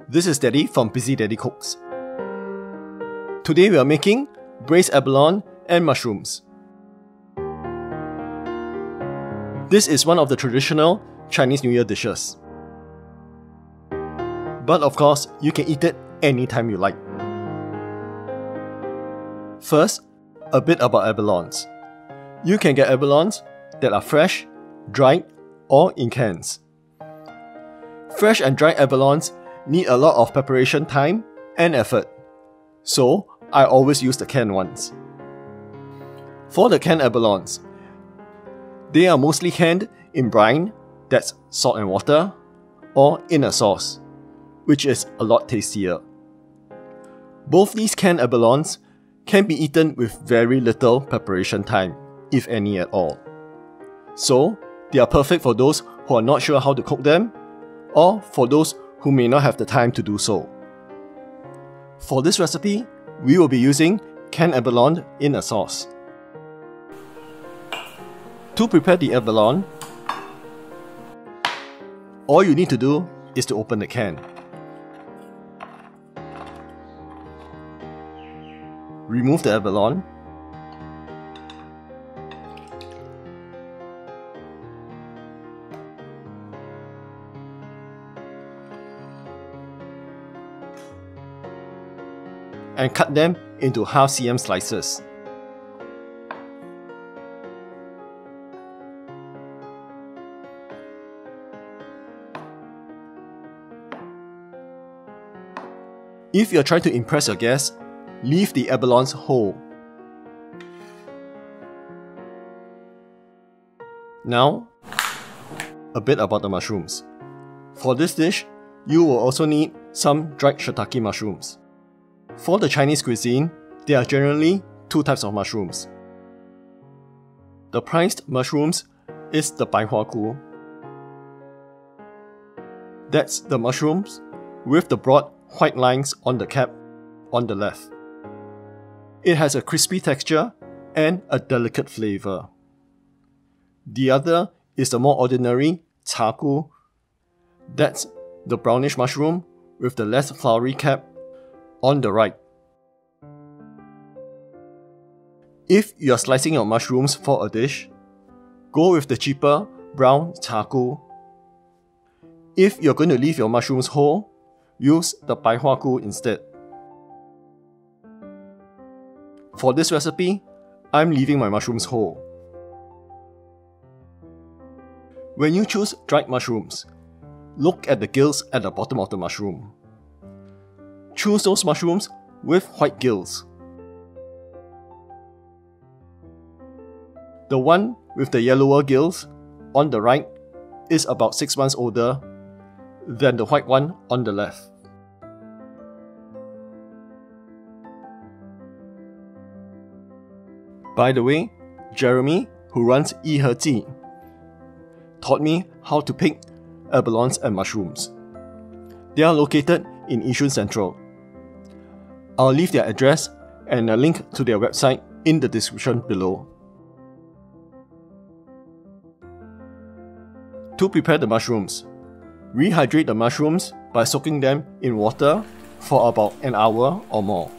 This is Daddy from Busy Daddy Cooks. Today we are making braised abalone and mushrooms. This is one of the traditional Chinese New Year dishes. But of course, you can eat it anytime you like. First, a bit about abalones. You can get abalones that are fresh, dried, or in cans. Fresh and dried abalones need a lot of preparation time and effort, so I always use the canned ones. For the canned abalones, they are mostly canned in brine, that's salt and water, or in a sauce, which is a lot tastier. Both these canned abalones can be eaten with very little preparation time, if any at all. So, they are perfect for those who are not sure how to cook them, or for those who may not have the time to do so. For this recipe, we will be using canned abalone in a sauce. To prepare the abalone, all you need to do is to open the can. Remove the abalone. And cut them into half cm slices. If you're trying to impress your guests, leave the abalones whole. Now, a bit about the mushrooms. For this dish, you will also need some dried shiitake mushrooms. For the Chinese cuisine, there are generally two types of mushrooms. The prized mushrooms is the baihuagu. That's the mushrooms with the broad white lines on the cap on the left. It has a crispy texture and a delicate flavor. The other is the more ordinary cagu. That's the brownish mushroom with the less flowery cap on the right. If you are slicing your mushrooms for a dish, go with the cheaper brown cagu. If you're going to leave your mushrooms whole, use the baihuagu instead. For this recipe, I'm leaving my mushrooms whole. When you choose dried mushrooms, look at the gills at the bottom of the mushroom. Choose those mushrooms with white gills. The one with the yellower gills on the right is about 6 months older than the white one on the left. By the way, Jeremy, who runs Yi taught me how to pick abalones and mushrooms. They are located in Yishun Central. I'll leave their address and a link to their website in the description below. To prepare the mushrooms, rehydrate the mushrooms by soaking them in water for about an hour or more.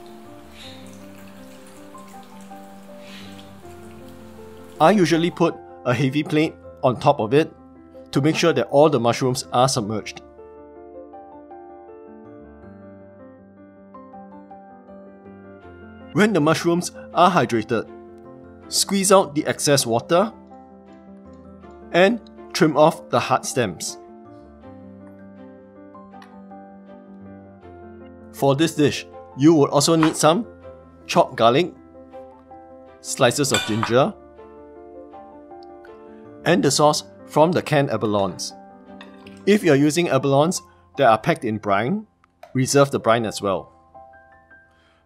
I usually put a heavy plate on top of it to make sure that all the mushrooms are submerged. When the mushrooms are hydrated, squeeze out the excess water and trim off the hard stems. For this dish, you will also need some chopped garlic, slices of ginger, and the sauce from the canned abalones. If you are using abalones that are packed in brine, reserve the brine as well.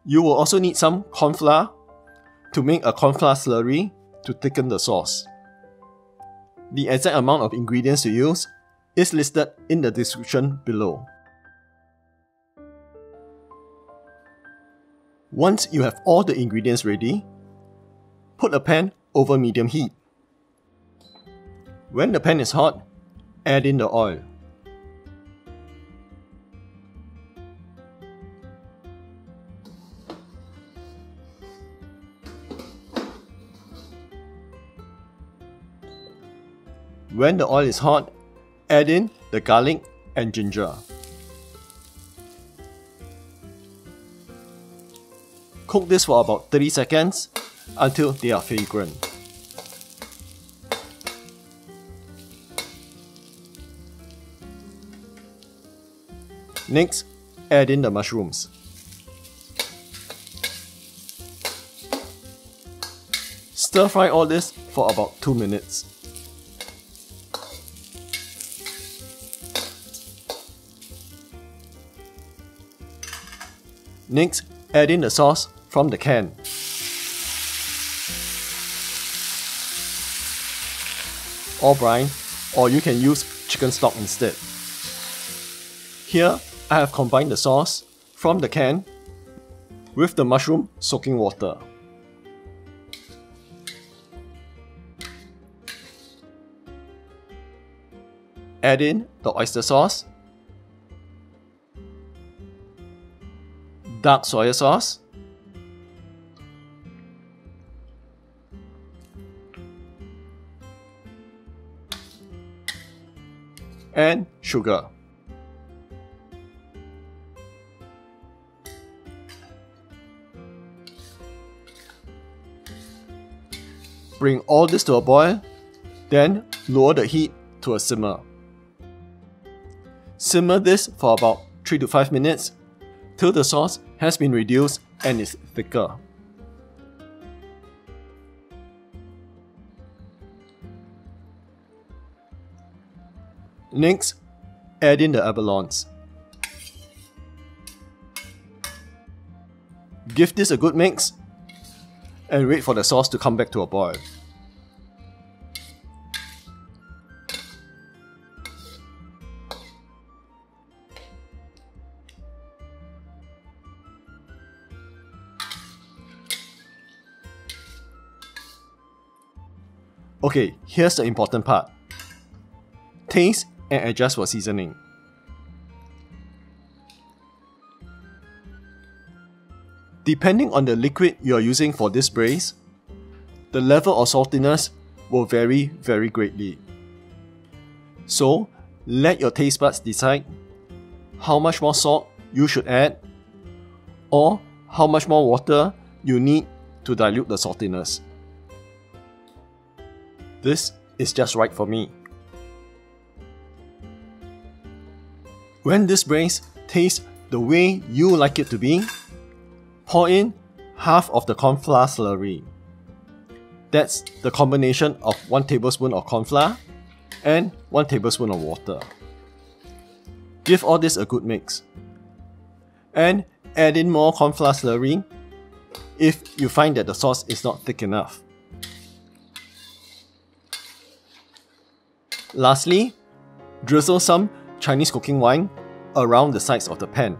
You will also need some corn flour to make a corn flour slurry to thicken the sauce. The exact amount of ingredients to use is listed in the description below. Once you have all the ingredients ready, put a pan over medium heat. When the pan is hot, add in the oil. When the oil is hot, add in the garlic and ginger. Cook this for about 30 seconds until they are fragrant. Next, add in the mushrooms. Stir fry all this for about 2 minutes. Next, add in the sauce from the can. Or brine, or you can use chicken stock instead. Here, I have combined the sauce from the can with the mushroom soaking water. Add in the oyster sauce, dark soy sauce, and sugar. Bring all this to a boil, then lower the heat to a simmer. Simmer this for about 3 to 5 minutes till the sauce has been reduced and is thicker. Next, add in the abalones. Give this a good mix and wait for the sauce to come back to a boil. Okay, here's the important part. Taste and adjust for seasoning. Depending on the liquid you are using for this braise, the level of saltiness will vary very greatly. So, let your taste buds decide how much more salt you should add or how much more water you need to dilute the saltiness. This is just right for me. When this braise tastes the way you like it to be, pour in half of the corn flour slurry. That's the combination of 1 tablespoon of corn flour and 1 tablespoon of water. Give all this a good mix. And add in more corn flour slurry if you find that the sauce is not thick enough. Lastly, drizzle some Chinese cooking wine around the sides of the pan.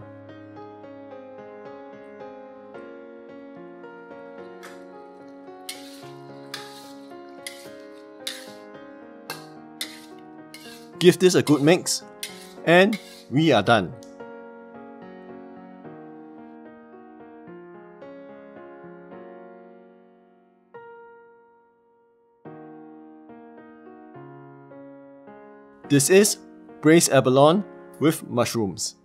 Give this a good mix, and we are done. This is braised abalone with mushrooms.